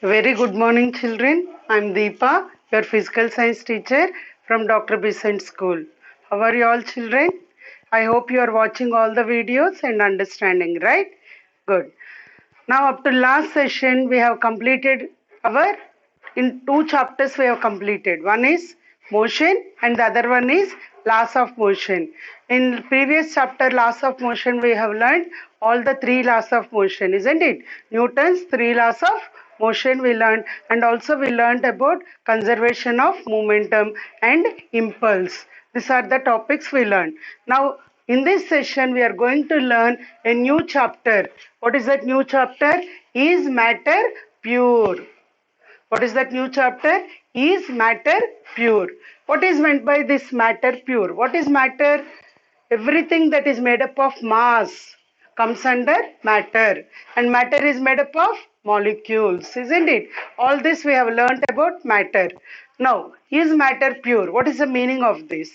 Very good morning, children. I'm Deepa, your physical science teacher from Dr. Besant School. How are you all, children? I hope you are watching all the videos and understanding, right? Good. Now, up to last session, we have completed our, in two chapters we have completed. One is motion and the other one is laws of motion. In previous chapter, laws of motion, we have learned all the three laws of motion, isn't it? Newton's three laws of motion we learned, and also we learned about conservation of momentum and impulse. These are the topics we learned. Now, in this session, we are going to learn a new chapter. What is that new chapter? Is matter pure? What is that new chapter? Is matter pure? What is meant by this matter pure? What is matter? Everything that is made up of mass comes under matter, and matter is made up of molecules, isn't it? All this we have learnt about matter. Now, is matter pure? What is the meaning of this?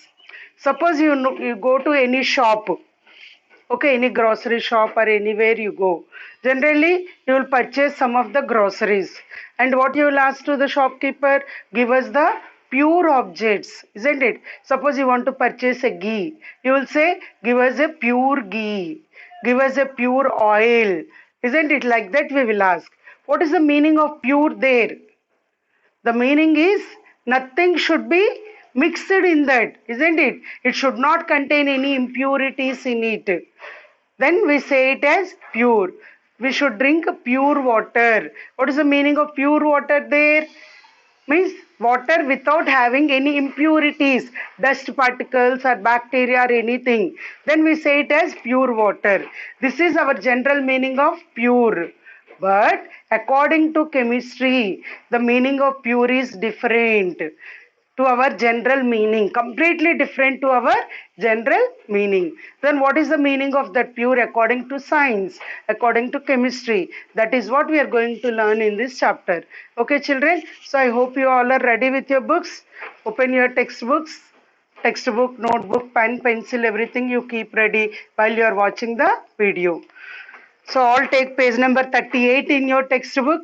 Suppose you go to any shop, okay, any grocery shop or anywhere you go. Generally, you will purchase some of the groceries. And what you will ask to the shopkeeper, give us the pure objects, isn't it? Suppose you want to purchase a ghee. You will say, give us a pure ghee. Give us a pure oil. Isn't it? Like that we will ask. What is the meaning of pure there? The meaning is nothing should be mixed in that, isn't it? It should not contain any impurities in it. Then we say it as pure. We should drink pure water. What is the meaning of pure water there? Means water without having any impurities, dust particles or bacteria or anything. Then we say it as pure water. This is our general meaning of pure. But according to chemistry, the meaning of pure is different to our general meaning, completely different to our general meaning. Then what is the meaning of that pure according to science, according to chemistry? That is what we are going to learn in this chapter. Okay, children? So I hope you all are ready with your books. Open your textbooks, textbook, notebook, pen, pencil, everything you keep ready while you are watching the video. So all take page number 38 in your textbook.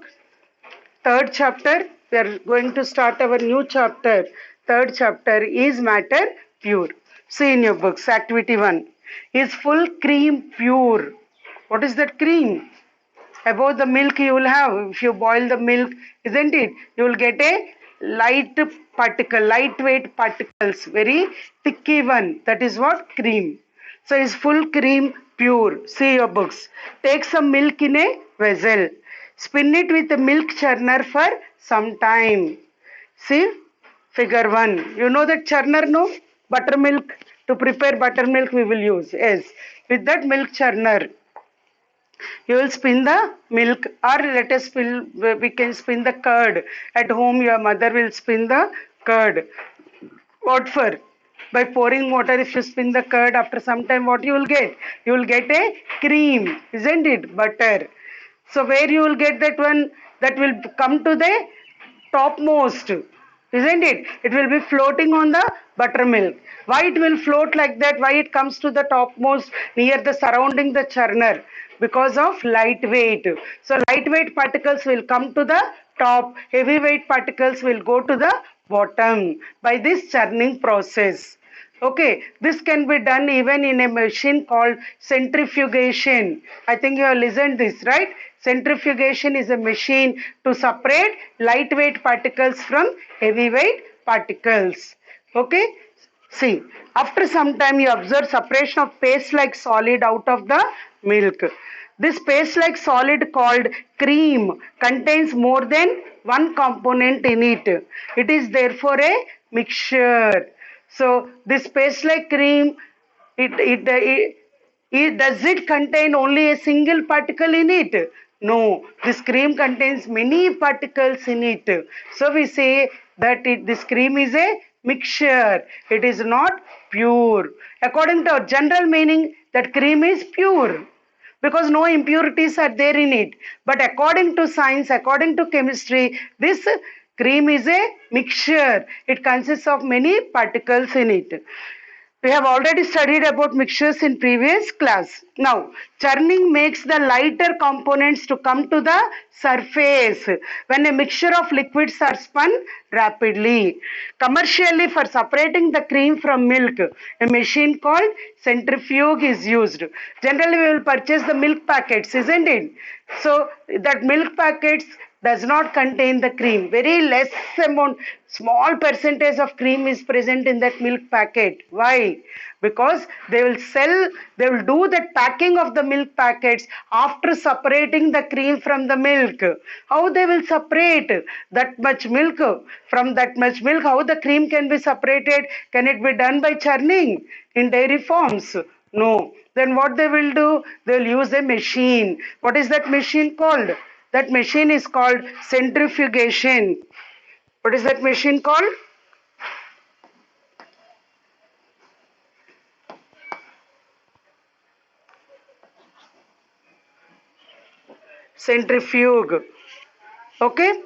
Third chapter, we are going to start our new chapter. Third chapter is matter pure. See in your books, activity 1. Is full cream pure? What is that cream? Above the milk you will have, if you boil the milk, isn't it? You will get a light particle, lightweight particles, very thicky one. That is what? Cream. So is full cream pure? See your books. Take some milk in a vessel. Spin it with a milk churner for some time. See figure 1. You know that churner, no? Buttermilk. To prepare buttermilk we will use. Yes. With that milk churner, you will spin the milk, or let us spin, we can spin the curd. At home your mother will spin the curd. What for? By pouring water, if you spin the curd, after some time what you will get? You will get a cream, isn't it? Butter. So where you will get that one? That will come to the topmost, isn't it? It will be floating on the buttermilk. Why it will float like that? Why it comes to the topmost near the surrounding the churner? Because of lightweight. So lightweight particles will come to the top, heavyweight particles will go to the bottom by this churning process. Okay, this can be done even in a machine called centrifugation. I think you have listened this, right? Centrifugation is a machine to separate lightweight particles from heavyweight particles. Okay, see, after some time you observe separation of paste-like solid out of the milk. This paste-like solid called cream contains more than one component in it. It is therefore a mixture. So this paste-like cream, does it contain only a single particle in it? No, this cream contains many particles in it. So we say that this cream is a mixture. It is not pure. According to our general meaning, that cream is pure because no impurities are there in it. But according to science, according to chemistry, this cream is a mixture. It consists of many particles in it. We have already studied about mixtures in previous class. Now, churning makes the lighter components to come to the surface when a mixture of liquids are spun rapidly. Commercially, for separating the cream from milk, a machine called centrifuge is used. Generally, we will purchase the milk packets, isn't it? So, that milk packets does not contain the cream. Very less amount, small percentage of cream is present in that milk packet. Why? Because they will do the packing of the milk packets after separating the cream from the milk. How they will separate that much milk from that much milk? How the cream can be separated? Can it be done by churning in dairy farms? No. Then what they will do? They will use a machine. What is that machine called? That machine is called centrifugation. What is that machine called? Centrifuge. Okay?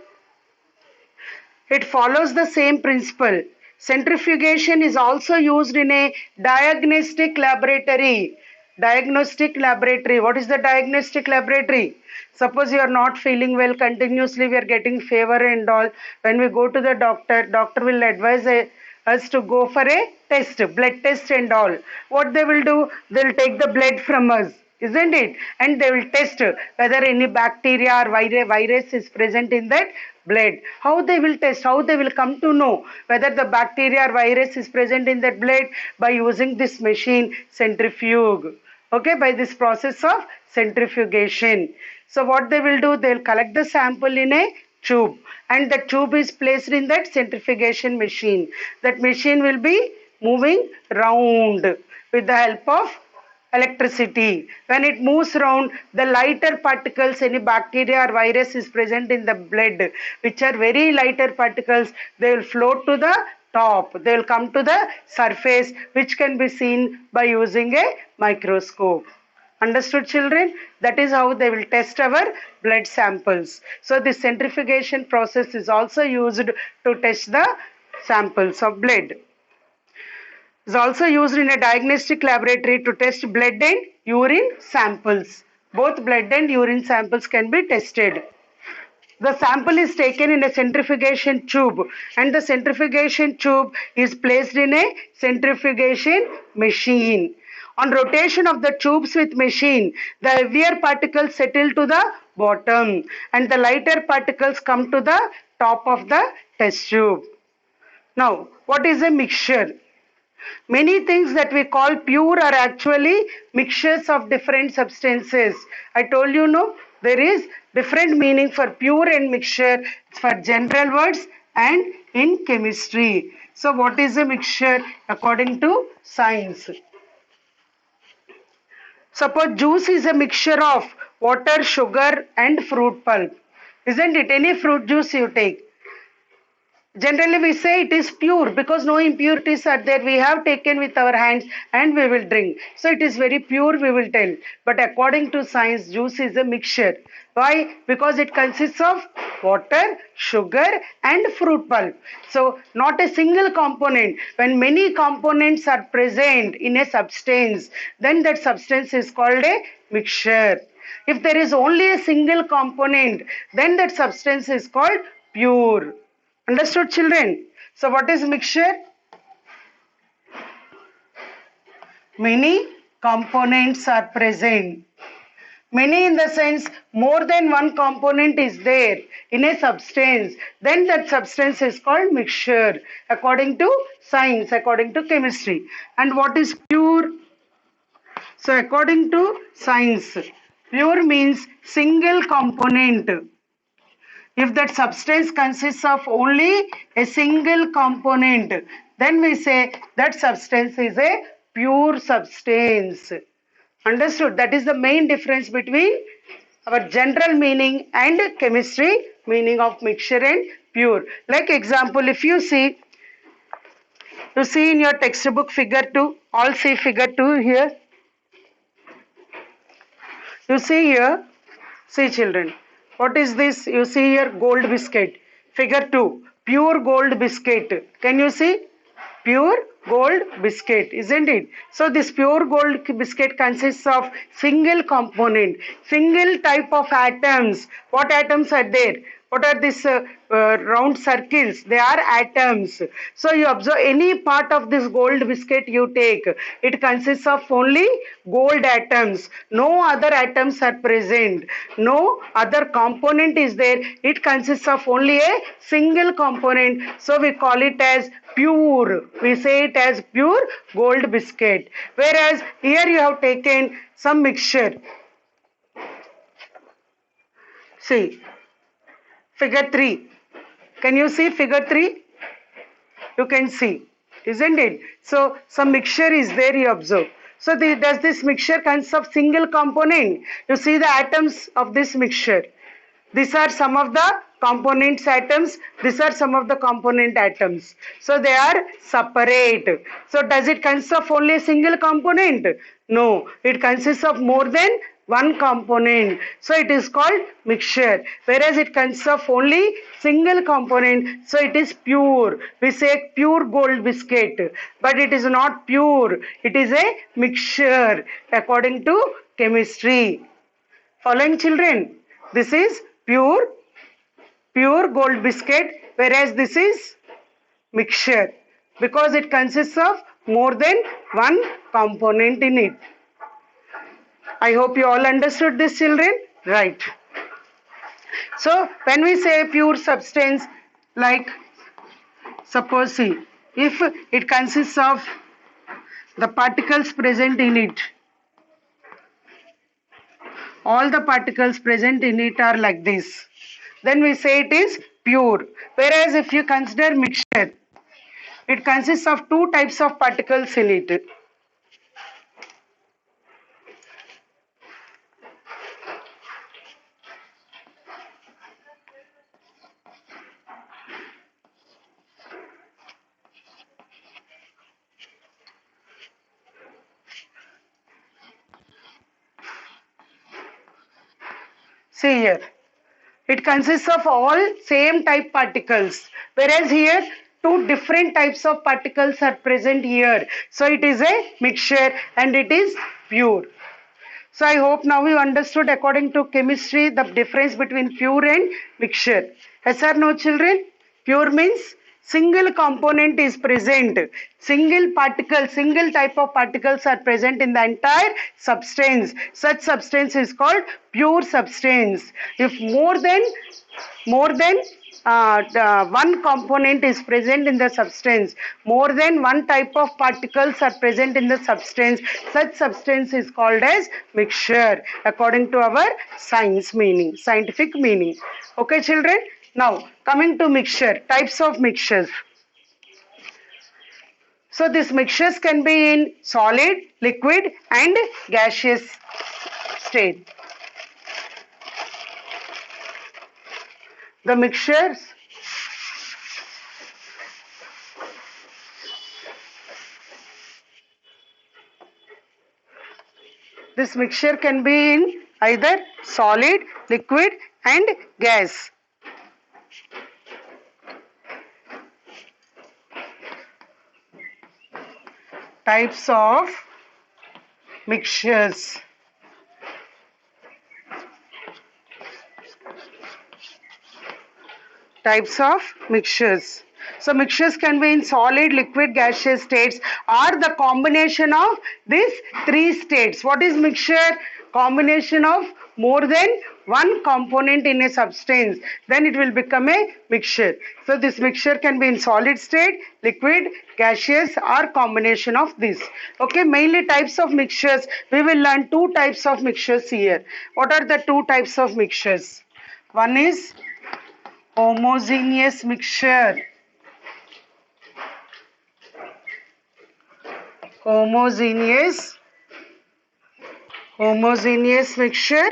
It follows the same principle. Centrifugation is also used in a diagnostic laboratory. Diagnostic laboratory. What is the diagnostic laboratory? Suppose you are not feeling well, continuously we are getting fever and all. When we go to the doctor, doctor will advise us to go for a test, blood test and all. What they will do? They will take the blood from us, isn't it? And they will test whether any bacteria or virus is present in that blood. How they will test? How they will come to know whether the bacteria or virus is present in that blood? By using this machine, centrifuge. Okay, by this process of centrifugation. So what they will do? They will collect the sample in a tube, and the tube is placed in that centrifugation machine. That machine will be moving round with the help of electricity. When it moves around, the lighter particles, any bacteria or virus is present in the blood, which are very lighter particles, they will float to the top. They will come to the surface, which can be seen by using a microscope. Understood, children? That is how they will test our blood samples. So the centrifugation process is also used to test the samples of blood. Is also used in a diagnostic laboratory to test blood and urine samples. Both blood and urine samples can be tested. The sample is taken in a centrifugation tube, and the centrifugation tube is placed in a centrifugation machine. On rotation of the tubes with machine, the heavier particles settle to the bottom and the lighter particles come to the top of the test tube. Now, what is a mixture? Many things that we call pure are actually mixtures of different substances. I told you, no, there is different meaning for pure and mixture for general words and in chemistry. So what is a mixture according to science? Suppose juice is a mixture of water, sugar and fruit pulp. Isn't it? Any fruit juice you take. Generally we say it is pure because no impurities are there. We have taken with our hands and we will drink. So it is very pure, we will tell. But according to science, juice is a mixture. Why? Because it consists of water, sugar and fruit pulp. So not a single component. When many components are present in a substance, then that substance is called a mixture. If there is only a single component, then that substance is called pure. Understood, children? So what is mixture? Many components are present. Many in the sense more than one component is there in a substance. Then that substance is called mixture according to science, according to chemistry. And what is pure? So according to science, pure means single component. If that substance consists of only a single component, then we say that substance is a pure substance. Understood? That is the main difference between our general meaning and chemistry meaning of mixture and pure. Like example, if you see in your textbook figure 2, all see figure 2 here. You see here, see children. What is this? You see here gold biscuit. Figure 2. Pure gold biscuit. Can you see? Pure gold biscuit, isn't it? So this pure gold biscuit consists of single component, single type of atoms. What atoms are there? What are these round circles? They are atoms. So you observe any part of this gold biscuit you take, it consists of only gold atoms. No other atoms are present. No other component is there. It consists of only a single component. So we call it as pure. We say it as pure gold biscuit. Whereas here you have taken some mixture. See. Figure 3. Can you see figure 3? You can see, isn't it? So some mixture is there, you observe. So does this mixture consist of single component? You see the atoms of this mixture. These are some of the components atoms. These are some of the component atoms. So they are separate. So does it consist of only a single component? No, it consists of more than one component. So it is called mixture. Whereas it consists of only single component. So it is pure. We say pure gold biscuit. But it is not pure. It is a mixture according to chemistry. Following children, this is pure gold biscuit, whereas this is mixture because it consists of more than one component in it. I hope you all understood this, children. Right. So when we say pure substance, like suppose see, if it consists of the particles present in it, all the particles present in it are like this, then we say it is pure. Whereas if you consider mixture, it consists of two types of particles in it. See here, it consists of all same type particles, whereas here two different types of particles are present here. So it is a mixture and it is pure. So I hope now you understood according to chemistry the difference between pure and mixture. Yes or no, children? Pure means single component is present. Single particle, single type of particles are present in the entire substance. Such substance is called pure substance. If more than one component is present in the substance, more than one type of particles are present in the substance, such substance is called as mixture according to our science meaning, scientific meaning. Okay, children? Now coming to mixture, types of mixtures. So these mixtures can be in solid, liquid and gaseous state. The mixtures this mixture can be in either solid, liquid and gas. Types of mixtures. Types of mixtures. So mixtures can be in solid, liquid, gaseous states or the combination of these three states. What is mixture? Combination of more than one component in a substance. Then it will become a mixture. So this mixture can be in solid state, liquid, gaseous or combination of this. Okay, mainly types of mixtures. We will learn two types of mixtures here. What are the two types of mixtures? One is homogeneous mixture. Homogeneous mixture.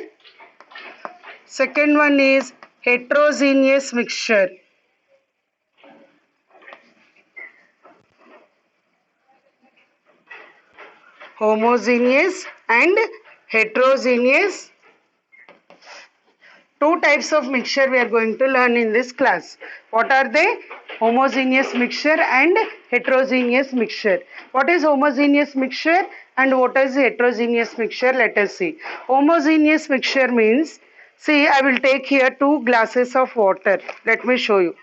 Second one is heterogeneous mixture. Homogeneous and heterogeneous Two types of mixture we are going to learn in this class. What are they? Homogeneous mixture and heterogeneous mixture. What is homogeneous mixture and what is heterogeneous mixture? Let us see. Homogeneous mixture means, see, I will take here 2 glasses of water. Let me show you.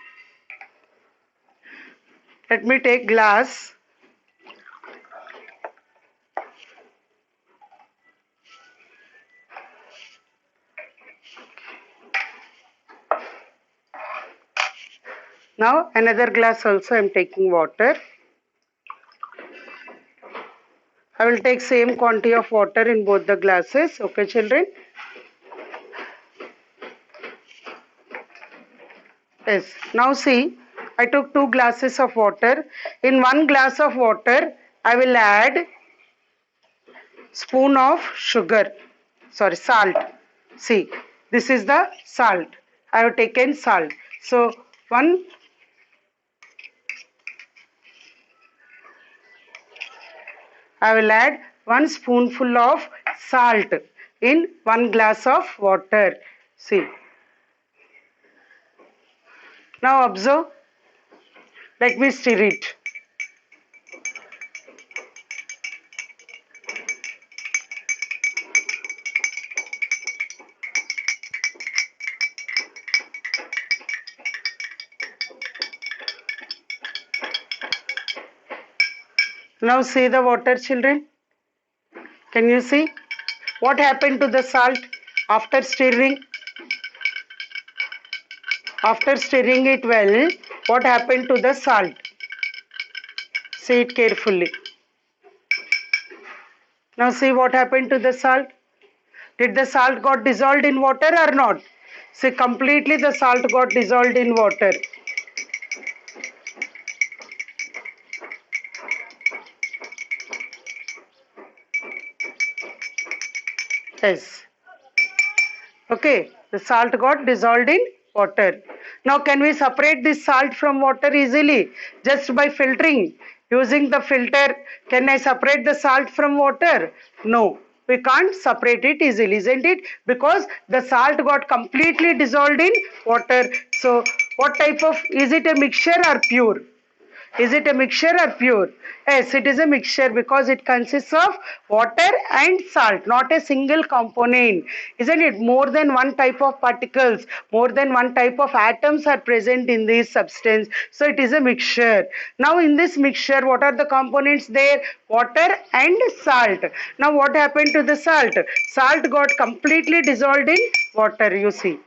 Let me take glass. Now another glass also I am taking water. I will take same quantity of water in both the glasses. Okay, children? Yes. Now see, I took 2 glasses of water. In 1 glass of water, I will add spoon of sugar. Sorry, salt. See, this is the salt. I have taken salt. So, I will add 1 spoonful of salt in 1 glass of water. See. Now observe. Let me stir it. Now see the water, children. Can you see? What happened to the salt after stirring? After stirring it well, what happened to the salt? See it carefully. Now see what happened to the salt. Did the salt got dissolved in water or not? See, completely the salt got dissolved in water. Yes. Okay, the salt got dissolved in water. Now can we separate this salt from water easily? Just by filtering. Using the filter, can I separate the salt from water? No, we can't separate it easily, isn't it? Because the salt got completely dissolved in water. So what type of, is it a mixture or pure? Is it a mixture or pure? Yes, it is a mixture because it consists of water and salt, not a single component. Isn't it? More than one type of particles, more than one type of atoms are present in this substance. So it is a mixture. Now in this mixture, what are the components there? Water and salt. Now what happened to the salt? Salt got completely dissolved in water, you see,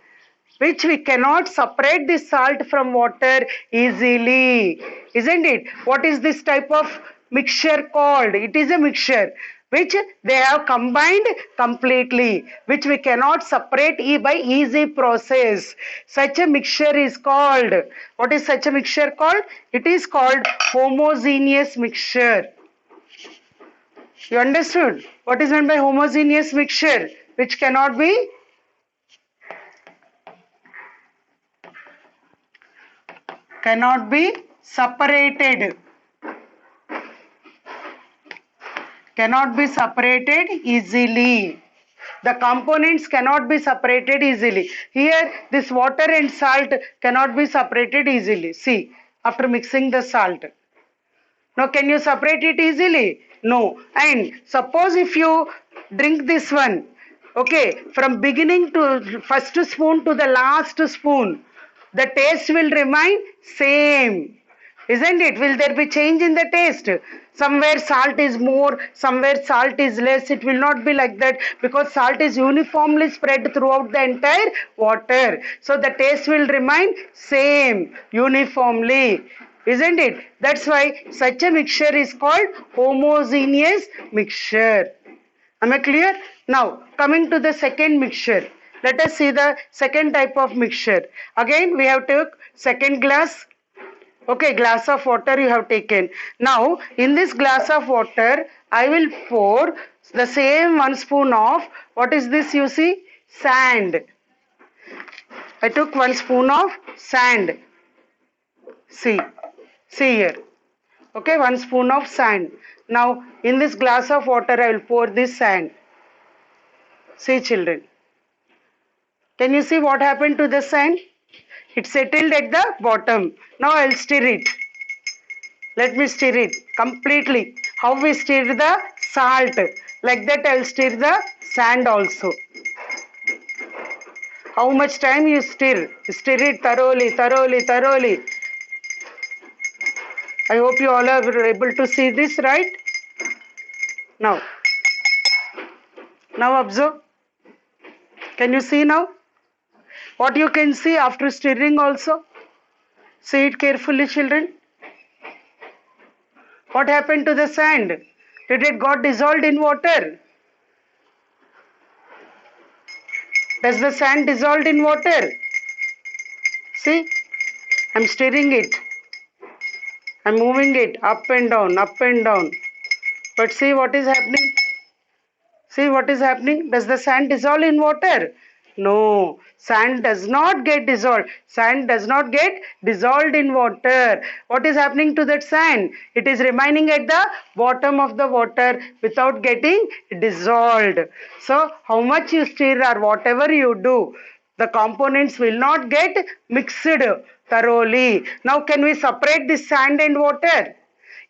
which we cannot separate the salt from water easily, isn't it? What is this type of mixture called? It is a mixture which they have combined completely, which we cannot separate by easy process. Such a mixture is called, what is such a mixture called? It is called homogeneous mixture. You understood? What is meant by homogeneous mixture? Which cannot be separated, cannot be separated easily. The components cannot be separated easily. Here this water and salt cannot be separated easily. See, after mixing the salt. Now can you separate it easily? No. And suppose if you drink this one, okay, from beginning to first spoon to the last spoon, the taste will remain same. Isn't it? Will there be change in the taste? Somewhere salt is more, somewhere salt is less. It will not be like that because salt is uniformly spread throughout the entire water. So the taste will remain same uniformly. Isn't it? That's why such a mixture is called homogeneous mixture. Am I clear? Now, coming to the second mixture. Let us see the second type of mixture. Again, we have took second glass. Okay, glass of water you have taken. Now, in this glass of water, I will pour the same 1 spoon of, what is this you see? Sand. I took 1 spoon of sand. See here. Okay, 1 spoon of sand. Now, in this glass of water, I will pour this sand. See children. Can you see what happened to the sand? It settled at the bottom. Now I'll stir it. Let me stir it completely. How we stir the salt. Like that I'll stir the sand also. How much time you stir? Stir it thoroughly, thoroughly, thoroughly. I hope you all are able to see this, right? Now observe. Can you see now? What you can see after stirring also? See it carefully, children. What happened to the sand? Did it got dissolved in water? Does the sand dissolve in water? See, I'm stirring it. I'm moving it up and down, up and down. But see what is happening? See what is happening? Does the sand dissolve in water? No, sand does not get dissolved. Sand does not get dissolved in water. What is happening to that sand? It is remaining at the bottom of the water without getting dissolved. So, how much you stir or whatever you do, the components will not get mixed thoroughly. Now, can we separate this sand and water?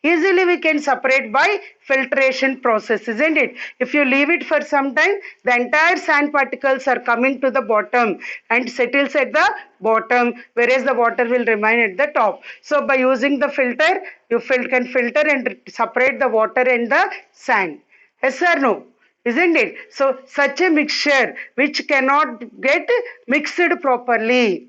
Easily we can separate by filtration process, isn't it? If you leave it for some time, the entire sand particles are coming to the bottom and settles at the bottom, whereas the water will remain at the top. So by using the filter, you can filter and separate the water and the sand. Yes or no? Isn't it? So such a mixture which cannot get mixed properly.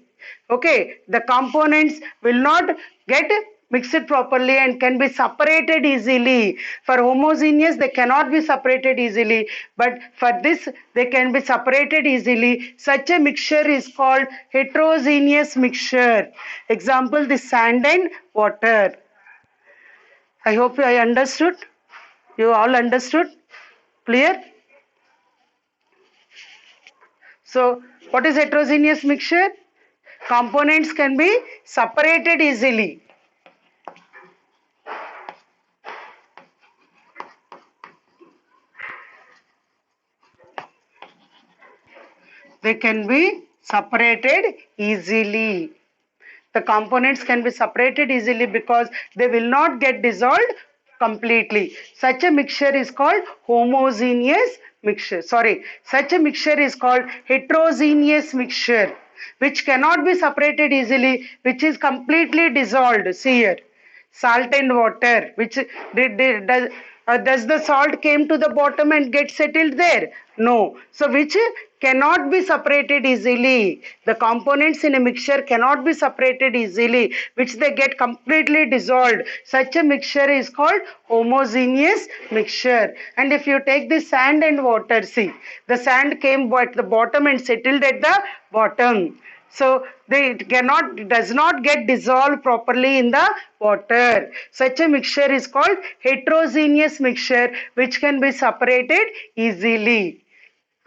Okay, the components will not get mixed properly and can be separated easily. For homogeneous, they cannot be separated easily, but for this, they can be separated easily. Such a mixture is called heterogeneous mixture. Example, the sand and water. I hope I understood. You all understood? Clear? So, what is heterogeneous mixture? Components can be separated easily. They can be separated easily. The components can be separated easily because they will not get dissolved completely. Such a mixture is called homogeneous mixture. Such a mixture is called heterogeneous mixture, which cannot be separated easily, which is completely dissolved. See here, salt and water, which does the salt came to the bottom and get settled there? No. So which cannot be separated easily. The components in a mixture cannot be separated easily, which they get completely dissolved. Such a mixture is called homogeneous mixture. And if you take the sand and water, see, the sand came at the bottom and settled at the bottom. So does not get dissolved properly in the water. Such a mixture is called heterogeneous mixture, which can be separated easily.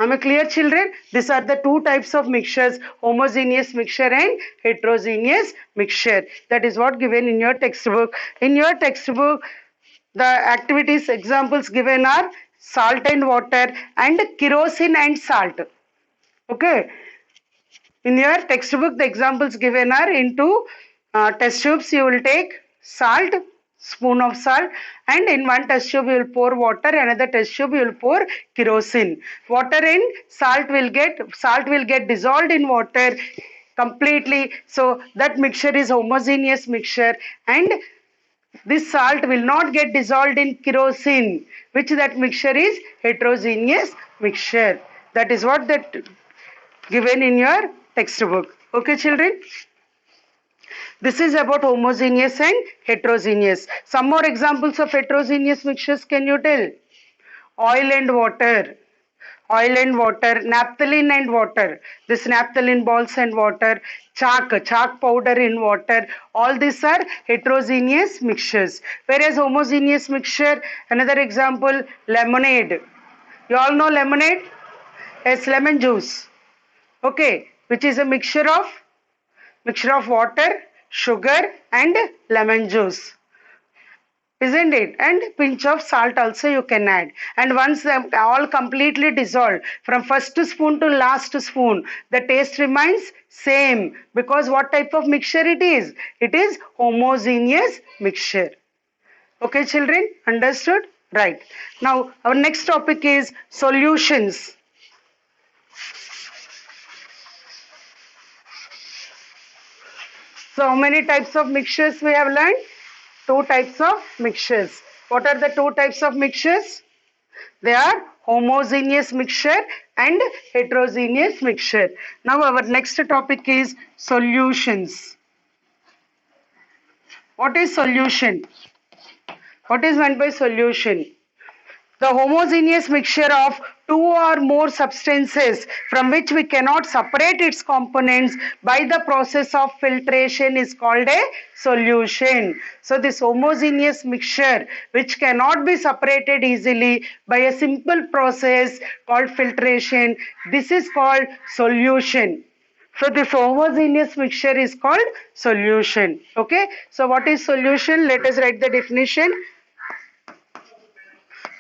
Am I clear, children? These are the two types of mixtures, homogeneous mixture and heterogeneous mixture. That is what given in your textbook. In your textbook, the activities examples given are salt and water and kerosene and salt. Okay. In your textbook, the examples given are into test tubes. You will take salt, spoon of salt, and in one test tube you will pour water, another test tube you will pour kerosene. Water and salt will get dissolved in water completely. So that mixture is homogeneous mixture, and this salt will not get dissolved in kerosene, which that mixture is heterogeneous mixture. That is what that given in your textbook. Okay, children? This is about homogeneous and heterogeneous. Some more examples of heterogeneous mixtures can you tell? Oil and water, naphthalene and water, this naphthalene balls and water, chalk powder in water, all these are heterogeneous mixtures. Whereas homogeneous mixture, another example, lemonade. You all know lemonade? Yes, lemon juice. Okay, which is a mixture of water, sugar and lemon juice. isn't it? And pinch of salt also you can add. And once they all completely dissolved from first spoon to last spoon, the taste remains same, because what type of mixture it is? It is homogeneous mixture. Okay, children, understood? Right. Now our next topic is solutions. So how many types of mixtures we have learned? Two types of mixtures. What are the two types of mixtures? They are homogeneous mixture and heterogeneous mixture. Now our next topic is solutions. What is solution? What is meant by solution? The homogeneous mixture of two or more substances from which we cannot separate its components by the process of filtration is called a solution. So this homogeneous mixture which cannot be separated easily by a simple process called filtration, this is called solution. So this homogeneous mixture is called solution. Okay. So what is solution? Let us write the definition.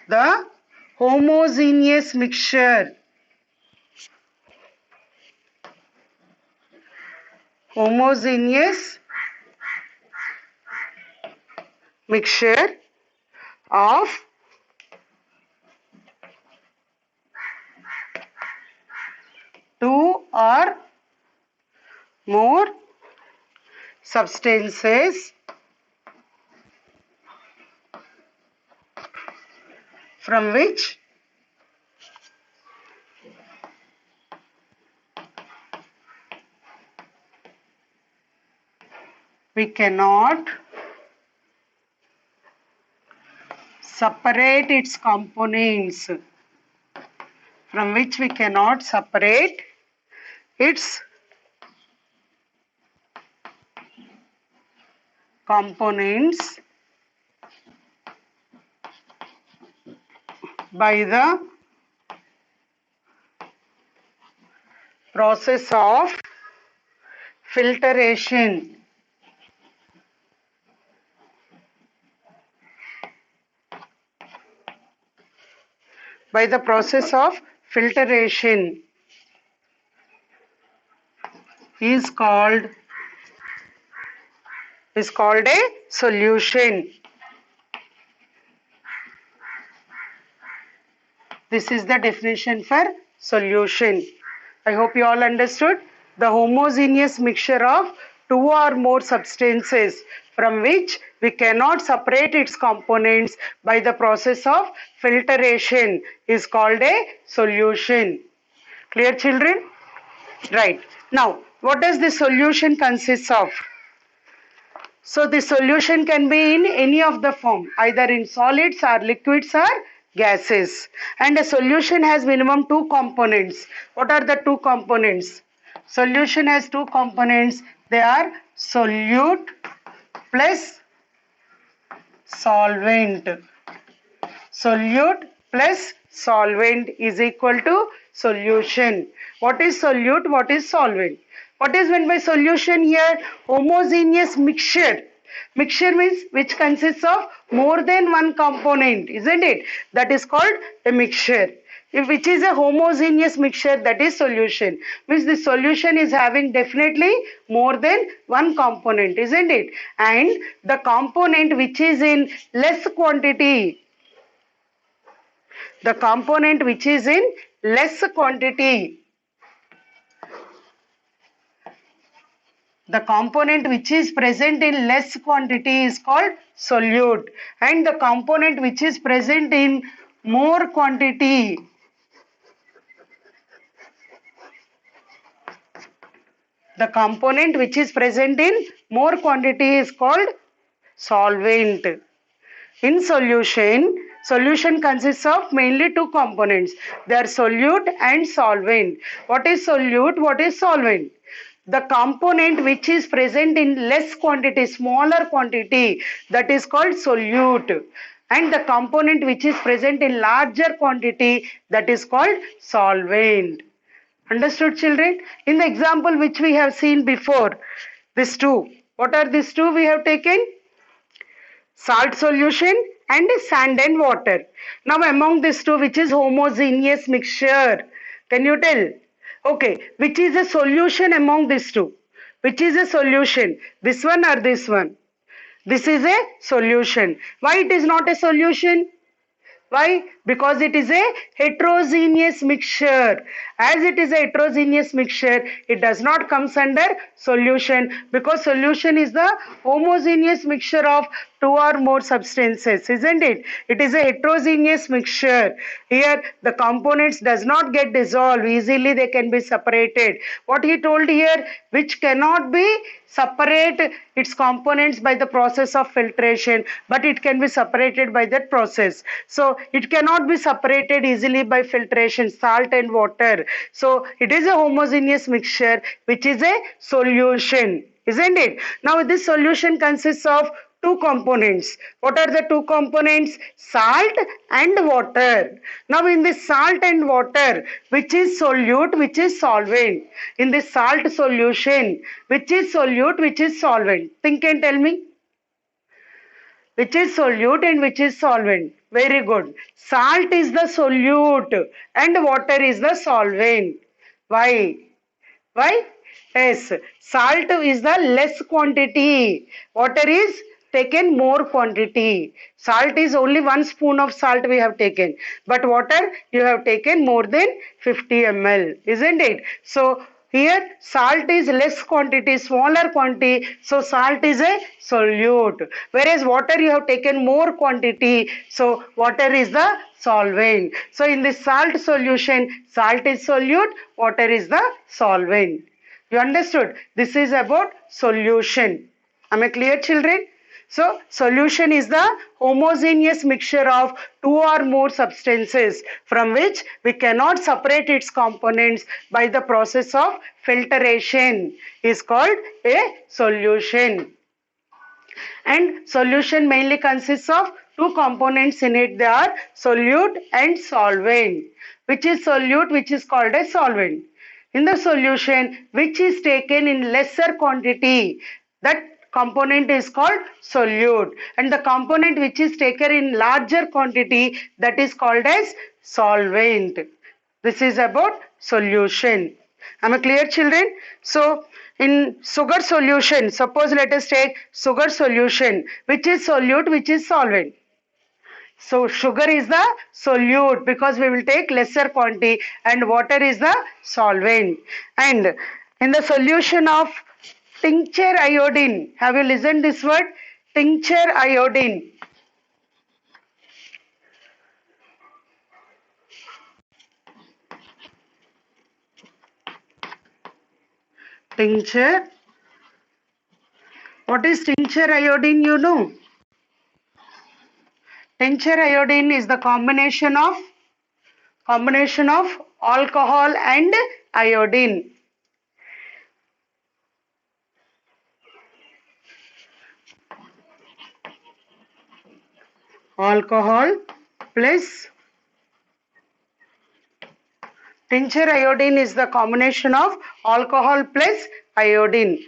The homogeneous mixture of two or more substances from which we cannot separate its components, from which we cannot separate its components by the process of filtration. By the process of filtration is called a solution. This is the definition for solution. I hope you all understood. The homogeneous mixture of two or more substances from which we cannot separate its components by the process of filtration is called a solution. Clear, children? Right. Now, what does the solution consist of? So the solution can be in any of the form, either in solids or liquids or gases. And a solution has minimum two components. What are the two components? Solution has two components. They are solute plus solvent. Solute plus solvent is equal to solution. What is solute? What is solvent? What is meant by solution here? Homogeneous mixture. Mixture means which consists of more than one component, isn't it? That is called a mixture. If which is a homogeneous mixture, that is solution. Means the solution is having definitely more than one component, isn't it? And the component which is in less quantity, the component which is in less quantity, the component which is present in less quantity is called solute, and the component which is present in more quantity, the component which is present in more quantity is called solvent. In solution consists of mainly two components. They are solute and solvent. What is solute? What is solvent? The component which is present in less quantity, smaller quantity, that is called solute. And the component which is present in larger quantity, that is called solvent. Understood, children? In the example which we have seen before, these two. What are these two we have taken? Salt solution and sand and water. Now among these two, which is homogeneous mixture? Can you tell? Okay, which is a solution among these two? Which is a solution? This one or this one? This is a solution. Why it is not a solution? Why? Because it is a heterogeneous mixture. As it is a heterogeneous mixture, it does not comes under solution, because solution is the homogeneous mixture of two or more substances, isn't it? It is a heterogeneous mixture. Here the components does not get dissolved easily, they can be separated. What he told here, which cannot be separate its components by the process of filtration, but it can be separated by that process. So it cannot be separated easily by filtration, salt and water. So it is a homogeneous mixture which is a solution, isn't it? Now this solution consists of two components. What are the two components? Salt and water. Now in this salt and water, which is solute, which is solvent? In this salt solution, which is solute, which is solvent? Think and tell me. Which is solute and which is solvent? Very good. Salt is the solute and water is the solvent. Why? Why? Yes, salt is the less quantity. Water is taken more quantity. Salt is only 1 spoon of salt we have taken. But water you have taken more than 50 ml. Isn't it? So here salt is less quantity, smaller quantity. So salt is a solute. Whereas water you have taken more quantity. So water is the solvent. So in this salt solution, salt is solute, water is the solvent. You understood? This is about solution. Am I clear, children? So solution is the homogeneous mixture of two or more substances from which we cannot separate its components by the process of filtration, is called a solution. And solution mainly consists of two components in it. They are solute and solvent. Which is solute, which is called a solvent. In the solution which is taken in lesser quantity, that component is called solute, and the component which is taken in larger quantity, that is called as solvent. This is about solution. Am I clear, children? So in sugar solution, suppose let us take sugar solution, which is solute, which is solvent. So sugar is the solute because we will take lesser quantity, and water is the solvent. And in the solution of tincture iodine, have you listened this word? Tincture iodine. Tincture. What is tincture iodine, you know? Tincture iodine is the combination of alcohol and iodine. Alcohol plus tincture iodine is the combination of alcohol plus iodine.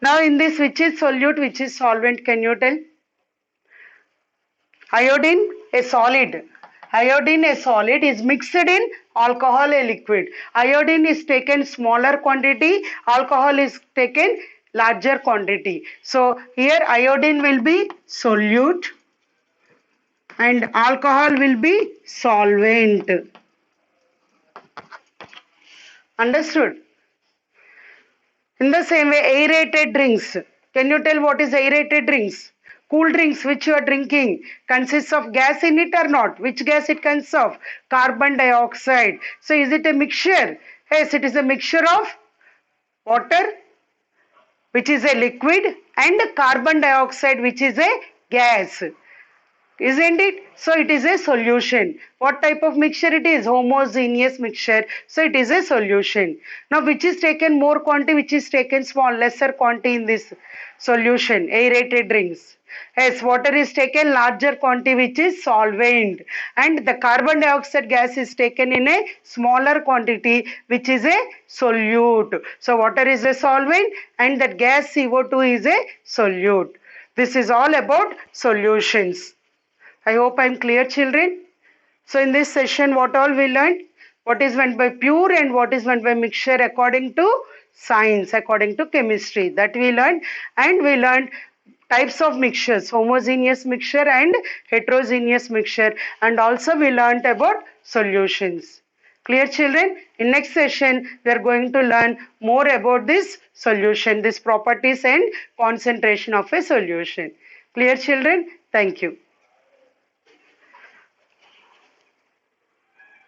Now in this, which is solute, which is solvent, can you tell? Iodine, a solid. Iodine, a solid, is mixed in alcohol, a liquid. Iodine is taken smaller quantity, alcohol is taken larger quantity. So here iodine will be solute and alcohol will be solvent. Understood? In the same way, aerated drinks. Can you tell what is aerated drinks? Cool drinks which you are drinking consists of gas in it or not? Which gas it consists of? Carbon dioxide. So is it a mixture? Yes, it is a mixture of water, which is a liquid, and carbon dioxide, which is a gas. Isn't it? So it is a solution. What type of mixture it is? Homogeneous mixture. So it is a solution. Now which is taken more quantity, which is taken small, lesser quantity in this solution? Aerated drinks. Yes, water is taken larger quantity, which is solvent, and the carbon dioxide gas is taken in a smaller quantity, which is a solute. So water is a solvent and that gas CO2 is a solute. This is all about solutions. I hope I'm clear, children. So in this session, what all we learned? What is meant by pure and what is meant by mixture according to science, according to chemistry. That we learned. And we learned types of mixtures, homogeneous mixture and heterogeneous mixture. And also we learned about solutions. Clear, children? In next session, we are going to learn more about this solution, these properties and concentration of a solution. Clear, children? Thank you.